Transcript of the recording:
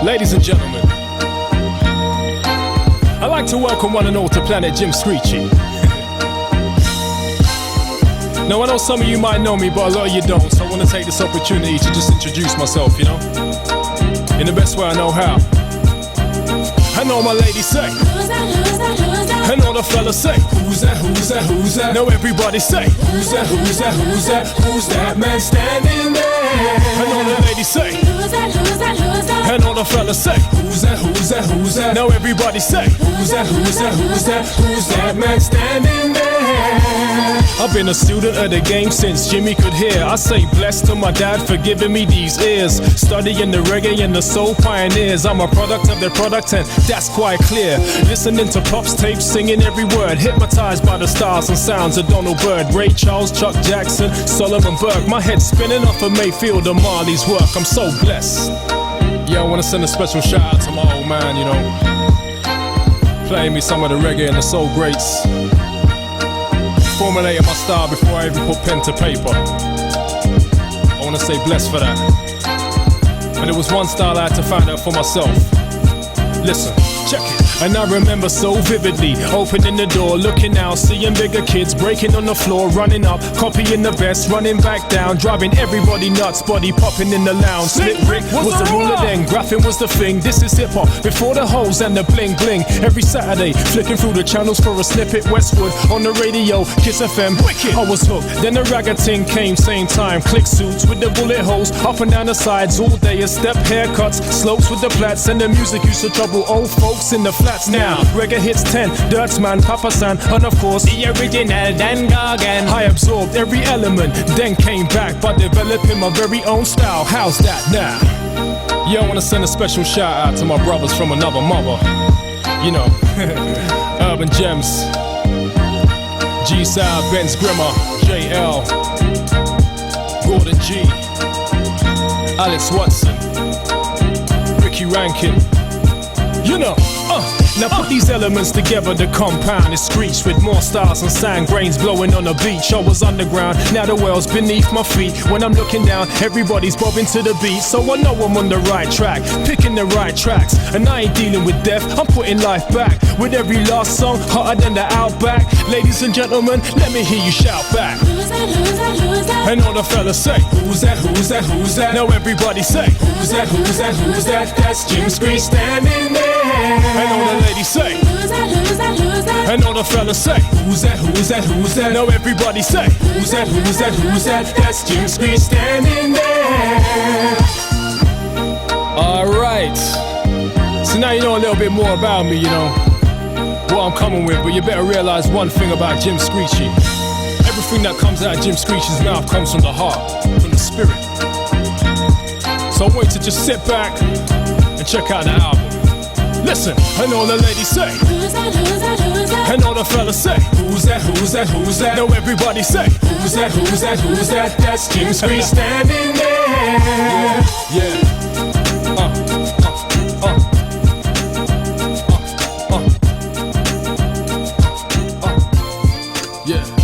Ladies and gentlemen, I'd like to welcome one and all to Planet Jim Screechy. Now I know some of you might know me, but a lot of you don't, so I want to take this opportunity to just introduce myself, you know, in the best way I know how. I know my ladies say, who's that, who's that, who's that? I know the fellas say, who's that, who's that, who's that? Now everybody say, who's that, who's that, who's that? Who's that man standing there? I know the ladies say, who's that, who's that, who's that? I know the fellas say, who's that, who's that, who's that? Now everybody say, who's that, who's that, who's that? Who's that man standing there? I've been a student of the game since Jimmy could hear. I say blessed to my dad for giving me these ears, studying the reggae and the soul pioneers. I'm a product of their product and that's quite clear. Listening to Pop's tapes, singing every word, hypnotized by the styles and sounds of Donald Byrd, Ray Charles, Chuck Jackson, Solomon Burke. My head spinning off of Mayfield and Marley's work. I'm so blessed. Yeah, I want to send a special shout out to my old man, you know, playing me some of the reggae and the soul greats, formulating my style before I even put pen to paper. I want to say blessed for that. But it was one style I had to find out for myself. Listen, check it. And I remember so vividly opening the door, looking out, seeing bigger kids breaking on the floor, running up, copying the best, running back down, driving everybody nuts, body popping in the lounge. Slip Rick was the ruler then, graphing was the thing. This is hip hop before the hoes and the bling bling. Every Saturday, flicking through the channels for a snippet. Westwood on the radio, Kiss FM. Wicked. I was hooked. Then the ragga ting came, same time. Click suits with the bullet holes, up and down the sides all day. A step haircuts, slopes with the plats, and the music used to trouble old folks in the flats. Now reggae hits 10, Dirtsman, Papa San, and of course the original Dan Gargan. I absorbed every element, then came back by developing my very own style. How's that now? Yeah, I wanna send a special shout out to my brothers from another mother. You know, Urban Gems, G-Side, Benz Grimmer, JL, Gordon G, Alex Watson, Ricky Rankin. You know, now put these elements together, the compound is Screech with more stars and sand grains blowing on the beach. I was underground, now the world's beneath my feet. When I'm looking down, everybody's bobbing to the beat. So I know I'm on the right track, picking the right tracks. And I ain't dealing with death, I'm putting life back. With every last song, hotter than the Outback. Ladies and gentlemen, let me hear you shout back. Who's that, who's that, who's that? And all the fellas say, who's that, who's that, who's that? Now everybody say, who's that, who's that, who's that? That's Jim Screech standing there. And all the ladies say, who's that, who's that, who's that? And all the fellas say, who's that, who's that, who's that? Now everybody say, who's that, who's that, who's that? That's Jim Screech standing there. Alright, so now you know a little bit more about me, you know, what I'm coming with, but you better realize one thing about Jim Screechy. Everything that comes out of Jim Screechy's mouth comes from the heart, from the spirit. So I want you to just sit back and check out the album. Listen, and all the ladies say, who's that, who's that, who's that? And all the fellas say, who's that, who's that, who's that? Now everybody say, who's that, who's that, who's that? That's Jim Screech standing there. Yeah. Yeah.